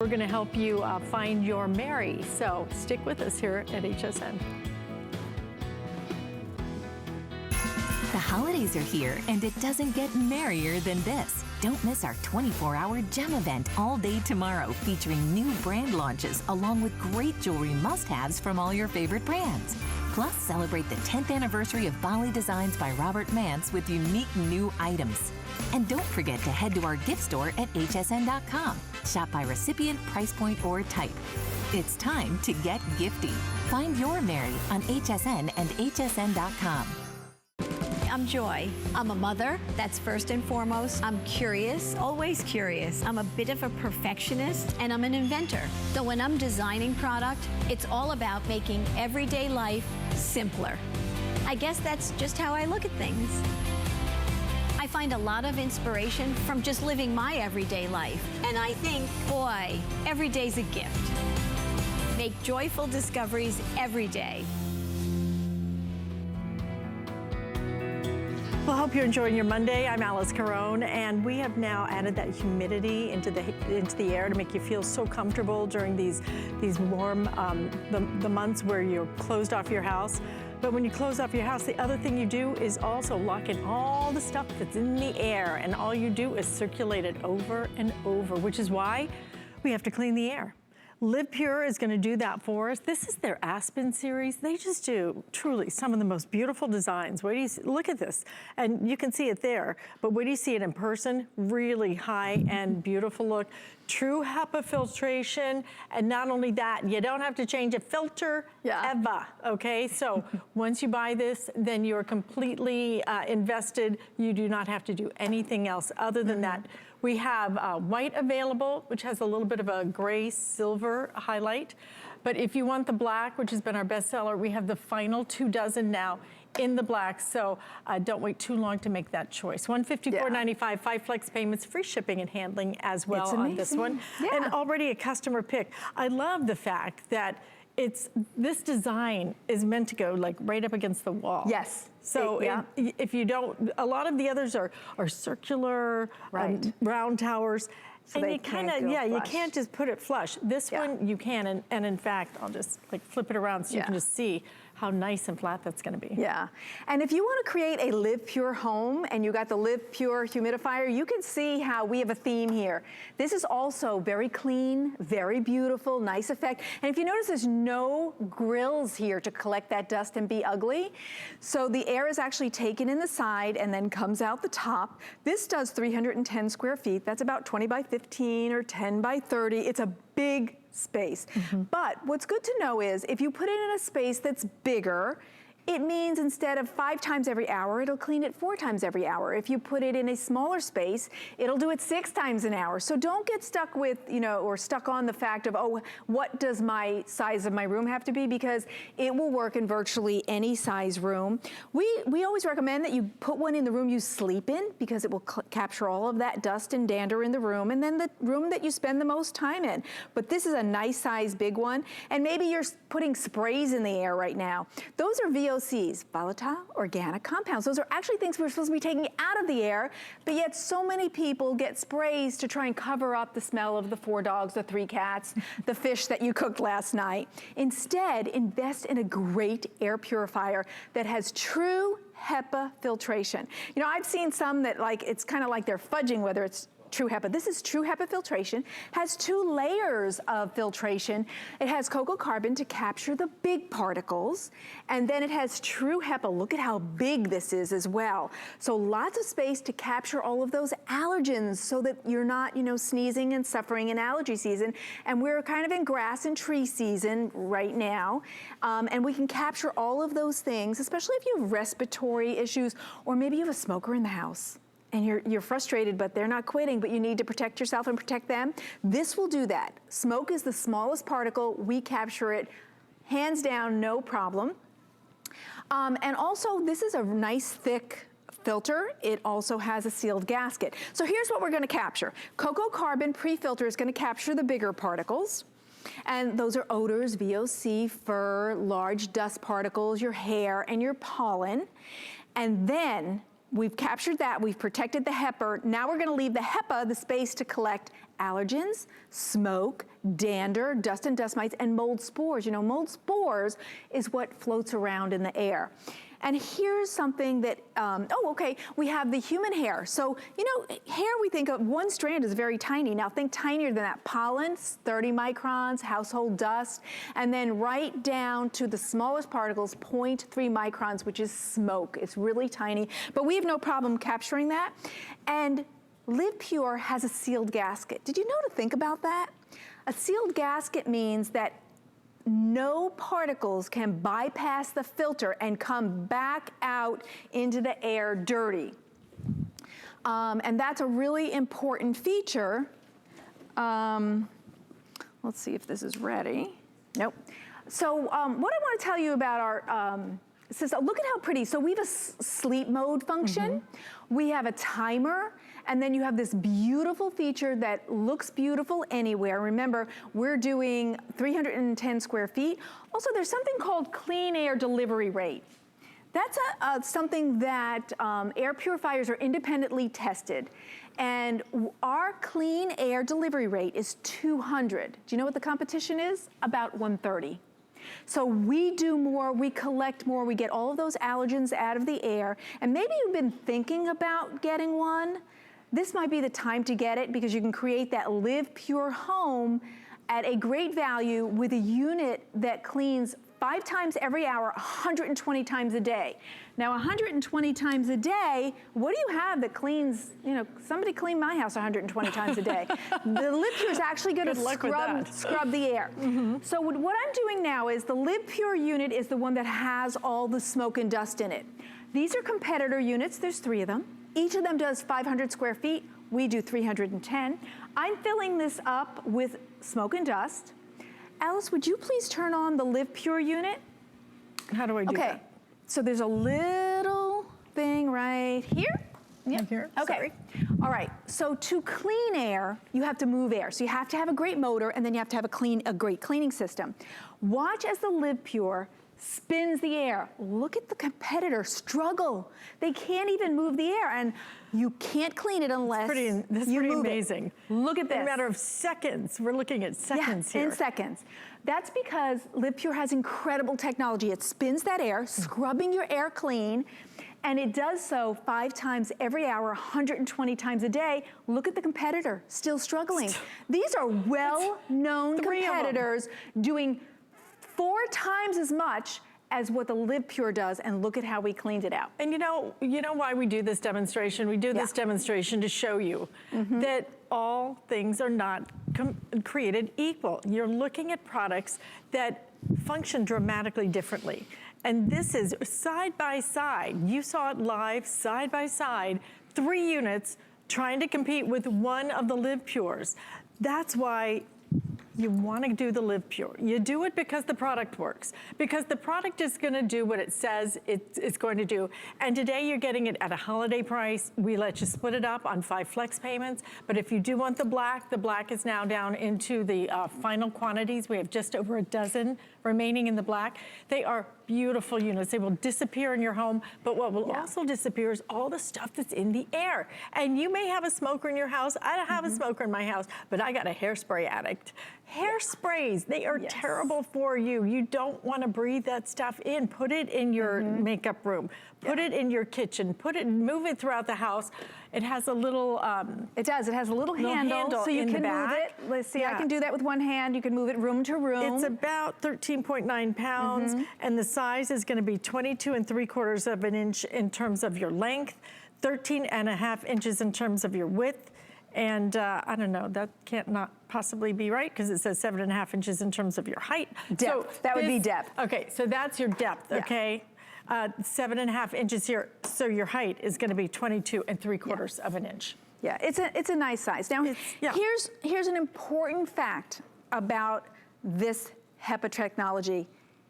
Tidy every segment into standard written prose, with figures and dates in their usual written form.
We're going to help you find your Mary, so stick with us here at HSN. The holidays are here, and it doesn't get merrier than this. Don't miss our 24-hour gem event all day tomorrow, featuring new brand launches along with great jewelry must-haves from all your favorite brands. Plus, celebrate the 10th anniversary of Bali Designs by Robert Mance with unique new items. And don't forget to head to our gift store at hsn.com. Shop by recipient, price point, or type. It's time to get gifty. Find your Mary on HSN and hsn.com. I'm Joy. I'm a mother, that's first and foremost. I'm curious, always curious. I'm a bit of a perfectionist, and I'm an inventor. So when I'm designing product, it's all about making everyday life simpler. I guess that's just how I look at things. I find a lot of inspiration from just living my everyday life. And I think, boy, every day's a gift. Make joyful discoveries every day. Well, I hope you're enjoying your Monday. I'm Alice Carone, and we have now added that humidity into the air to make you feel so comfortable during these warm the months where you're closed off your house. But when you close off your house, the other thing you do is also lock in all the stuff that's in the air, and all you do is circulate it over and over, which is why we have to clean the air. LivePure is going to do that for us. This is their Aspen series. They just do truly some of the most beautiful designs. Wait do you see? Look at this, and you can see it there, but wait do you see it in person? Really high-end, beautiful look. True HEPA filtration, and not only that, you don't have to change a filter ever, okay? So once you buy this, then you're completely invested. You do not have to do anything else other than that. We have white available, which has a little bit of a gray silver highlight. But if you want the black, which has been our bestseller, we have the final 2 dozen now in the black, so don't wait too long to make that choice. $154.95, 5 flex payments, free shipping and handling as well on this one. Yeah. And already a customer pick. I love the fact that this design is meant to go like right up against the wall. Yes. So if you don't, a lot of the others are circular, round towers. So and you kind of, you can't just put it flush. This one you can, and in fact, I'll just like flip it around so you can just see how nice and flat that's gonna be. Yeah, and if you wanna create a LivePure home and you got the LivePure humidifier, you can see how we have a theme here. This is also very clean, very beautiful, nice effect. And if you notice, there's no grills here to collect that dust and be ugly. So the air is actually taken in the side and then comes out the top. This does 310 square feet. That's about 20 by 15 or 10 by 30. It's a big space. But what's good to know is if you put it in a space that's bigger, it means instead of 5 times every hour, it'll clean it 4 times every hour. If you put it in a smaller space, it'll do it 6 times an hour. So don't get stuck with, or stuck on the fact of, oh, what does my size of my room have to be? Because it will work in virtually any size room. We always recommend that you put one in the room you sleep in because it will capture all of that dust and dander in the room, and then the room that you spend the most time in. But this is a nice size big one, and maybe you're putting sprays in the air right now. Those are VOCs, volatile organic compounds. Those are actually things we're supposed to be taking out of the air, but yet so many people get sprays to try and cover up the smell of the 4 dogs, the 3 cats, the fish that you cooked last night. Instead, invest in a great air purifier that has true HEPA filtration. I've seen some that it's kind of like they're fudging whether it's True HEPA. This is True HEPA filtration. Has 2 layers of filtration. It has cocoa carbon to capture the big particles, and then it has True HEPA. Look at how big this is as well. So lots of space to capture all of those allergens so that you're not, sneezing and suffering in allergy season. And we're kind of in grass and tree season right now. And we can capture all of those things, especially if you have respiratory issues, or maybe you have a smoker in the house. And you're frustrated, but they're not quitting, but you need to protect yourself and protect them. This will do that. Smoke is the smallest particle. We capture it, hands down, no problem. And also, this is a nice thick filter. It also has a sealed gasket. So here's what we're gonna capture. Cocoa carbon pre-filter is gonna capture the bigger particles. And those are odors, VOC, fur, large dust particles, your hair, and your pollen. And then we've captured that, we've protected the HEPA. Now we're gonna leave the HEPA the space to collect allergens, smoke, dander, dust and dust mites, and mold spores. You know, mold spores is what floats around in the air. And here's something that, we have the human hair. So, you know, hair, we think of one strand is very tiny. Now think tinier than that. Pollen, 30 microns, household dust, and then right down to the smallest particles, 0.3 microns, which is smoke. It's really tiny, but we have no problem capturing that. And LivePure has a sealed gasket. Did you know to think about that? A sealed gasket means that no particles can bypass the filter and come back out into the air dirty. And that's a really important feature. Let's see if this is ready. Nope. So what I want to tell you about our, look at how pretty. So we have a sleep mode function. We have a timer. And then you have this beautiful feature that looks beautiful anywhere. Remember, we're doing 310 square feet. Also, there's something called clean air delivery rate. That's something that air purifiers are independently tested. And our clean air delivery rate is 200. Do you know what the competition is? About 130. So we do more, we collect more, we get all of those allergens out of the air. And maybe you've been thinking about getting one. This might be the time to get it because you can create that LivePure home at a great value with a unit that cleans 5 times every hour, 120 times a day. Now 120 times a day, what do you have that cleans, you know, somebody cleaned my house 120 times a day. The LivePure is actually gonna scrub the air. So what I'm doing now is the LivePure unit is the one that has all the smoke and dust in it. These are competitor units, there's 3 of them. Each of them does 500 square feet. We do 310. I'm filling this up with smoke and dust. Alice, would you please turn on the LivePure unit? How do I do that? Okay, so there's a little thing right here. Yep. Right here, okay. sorry. All right, so to clean air, you have to move air. So you have to have a great motor and then you have to have a great cleaning system. Watch as the LivePure spins the air. Look at the competitor struggle. They can't even move the air, and you can't clean it unless that's you pretty move amazing. It. Look at this. In a matter of seconds. We're looking at seconds here. In seconds. That's because LivePure has incredible technology. It spins that air, scrubbing your air clean, and it does so 5 times every hour, 120 times a day. Look at the competitor, still struggling. These are well-known competitors doing 4 times as much as what the LivePure does, and look at how we cleaned it out. And you know why we do this demonstration? We do this demonstration to show you that all things are not created equal. You're looking at products that function dramatically differently. And this is side by side. You saw it live, side by side, 3 units trying to compete with one of the LivePures. That's why you want to do the LivePure. You do it because the product works, because the product is going to do what it says it's going to do. And today you're getting it at a holiday price. We let you split it up on 5 flex payments. But if you do want the black is now down into the final quantities. We have just over a dozen remaining in the black. They are beautiful units. They will disappear in your home, but what will also disappear is all the stuff that's in the air. And you may have a smoker in your house. I don't have a smoker in my house, but I got a hairspray addict. Hairsprays, they are terrible for you. You don't want to breathe that stuff in. Put it in your makeup room. Put it in your kitchen. Move it throughout the house. It has a little... it does. It has a little handle so you can move it. Let's see, I can do that with one hand. You can move it room to room. It's about 13.9 pounds, and the size is going to be 22 3/4 of an inch in terms of your length, 13.5 inches in terms of your width, and I don't know, that can't not possibly be right because it says 7.5 inches in terms of your height. Depth, so that would be depth. Okay, so that's your depth, okay? 7.5 inches here, so your height is going to be 22 3/4 of an inch. Yeah, it's a nice size. Now, here's an important fact about this HEPA technology.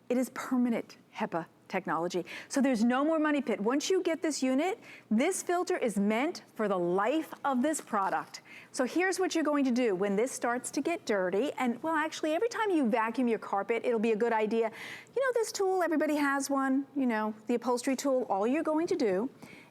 It is permanent HEPA technology. So there's no more money pit. Once you get this unit, this filter is meant for the life of this product. So here's what you're going to do when this starts to get dirty, and well, actually every time you vacuum your carpet, it'll be a good idea. You know this tool, everybody has one, you know, the upholstery tool. All you're going to do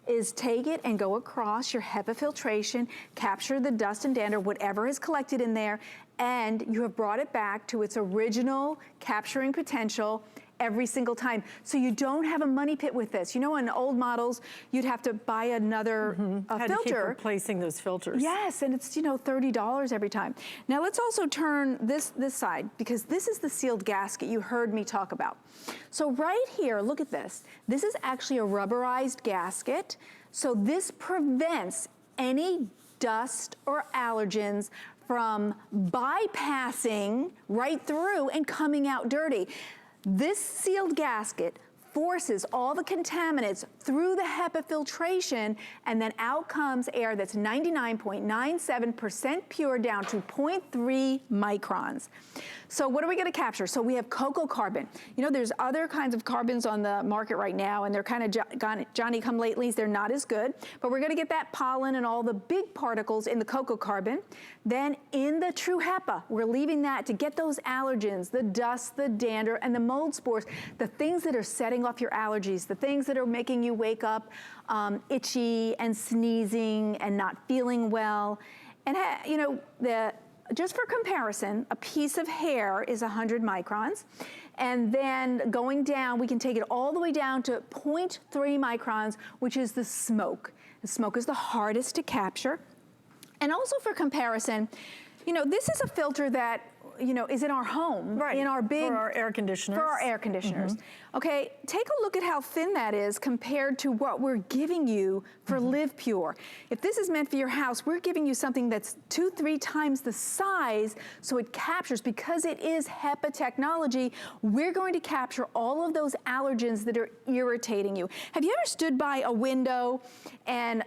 is take it and go across your HEPA filtration, capture the dust and dander, whatever is collected in there, and you have brought it back to its original capturing potential every single time. So you don't have a money pit with this. You know, in old models, you'd have to buy another Had to filter. keep replacing those filters. Yes, and it's, you know, $30 every time. Now let's also turn this side, because this is the sealed gasket you heard me talk about. So right here, look at this. This is actually a rubberized gasket. So this prevents any dust or allergens from bypassing right through and coming out dirty. This sealed gasket forces all the contaminants through the HEPA filtration, and then out comes air that's 99.97% pure down to 0.3 microns. So what are we gonna capture? So we have cocoa carbon. You know, there's other kinds of carbons on the market right now, and they're kind of Johnny-come-latelys. They're not as good, but we're gonna get that pollen and all the big particles in the cocoa carbon. Then in the True HEPA, we're leaving that to get those allergens, the dust, the dander, and the mold spores, the things that are setting off your allergies, the things that are making you wake up itchy and sneezing and not feeling well. And you know, just for comparison, a piece of hair is 100 microns. And then going down, we can take it all the way down to 0.3 microns, which is the smoke. The smoke is the hardest to capture. And also for comparison, you know, this is a filter that, you know, is in our home, right, in our big... For our air conditioners. For our air conditioners. Okay, take a look at how thin that is compared to what we're giving you for LivePure. If this is meant for your house, we're giving you something that's 2-3 times the size, so it captures, because it is HEPA technology, we're going to capture all of those allergens that are irritating you. Have you ever stood by a window and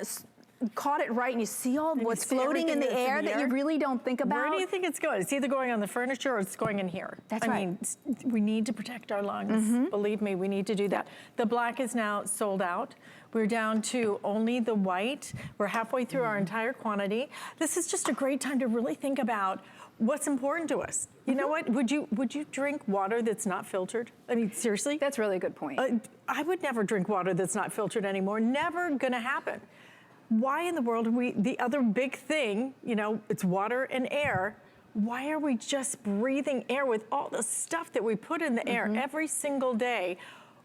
caught it right and you see all what's floating in the air that you really don't think about? Where do you think it's going? It's either going on the furniture or it's going in here. That's I right. mean, we need to protect our lungs. Believe me, we need to do that. The black is now sold out. We're down to only the white. We're halfway through our entire quantity. This is just a great time to really think about what's important to us. You know what? Would you drink water that's not filtered? I mean, seriously? That's really a good point. I would never drink water that's not filtered anymore. Never gonna happen. Why in the world are we, the other big thing, you know, it's water and air. Why are we just breathing air with all the stuff that we put in the air every single day?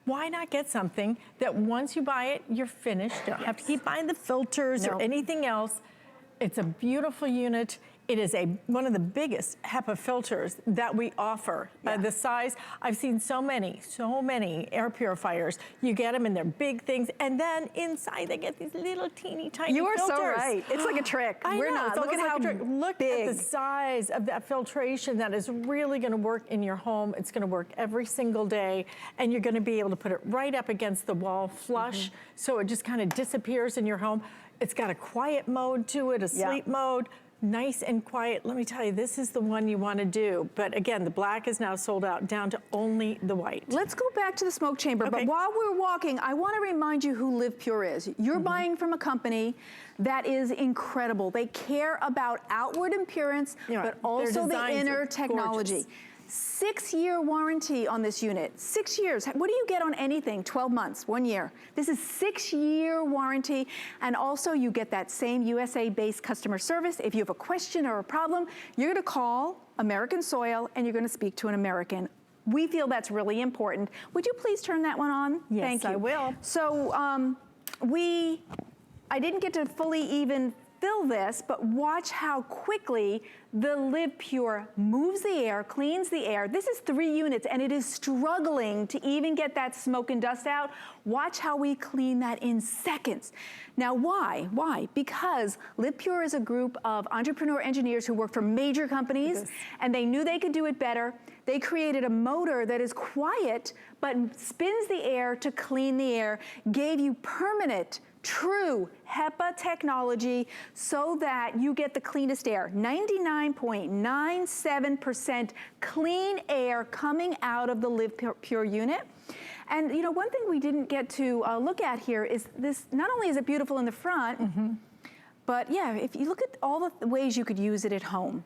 Why not get something that once you buy it, you're finished? You don't have to keep buying the filters or anything else. It's a beautiful unit. It is one of the biggest HEPA filters that we offer. The size, I've seen so many air purifiers. You get them in their big things, and then inside they get these little teeny tiny filters. You are so right. It's like a trick. We're not. Look at how Look big. at the size of that filtration that is really gonna work in your home. It's gonna work every single day, and you're gonna be able to put it right up against the wall flush, so it just kind of disappears in your home. It's got a quiet mode to it, a sleep mode. Nice and quiet. Let me tell you, this is the one you want to do. But again, the black is now sold out down to only the white. Let's go back to the smoke chamber. But while we're walking, I want to remind you who LivePure is. You're buying from a company that is incredible. They care about outward appearance, but also the inner technology. 6-year warranty on this unit. 6 years. What do you get on anything? 12 months, 1 year. This is 6-year warranty. And also you get that same USA-based customer service. If you have a question or a problem, you're gonna call American Soil and you're gonna speak to an American. We feel that's really important. Would you please turn that one on? Yes, Thank you. I will. So I didn't get to fully even fill this, but watch how quickly the LivePure moves the air, cleans the air. This is 3 units and it is struggling to even get that smoke and dust out. Watch how we clean that in seconds. Now why? Why? Because LivePure is a group of entrepreneur engineers who work for major companies and they knew they could do it better. They created a motor that is quiet but spins the air to clean the air, gave you permanent True HEPA technology so that you get the cleanest air. 99.97% clean air coming out of the LivePure unit. And you know, one thing we didn't get to look at here is this, not only is it beautiful in the front, but yeah, if you look at all the ways you could use it at home.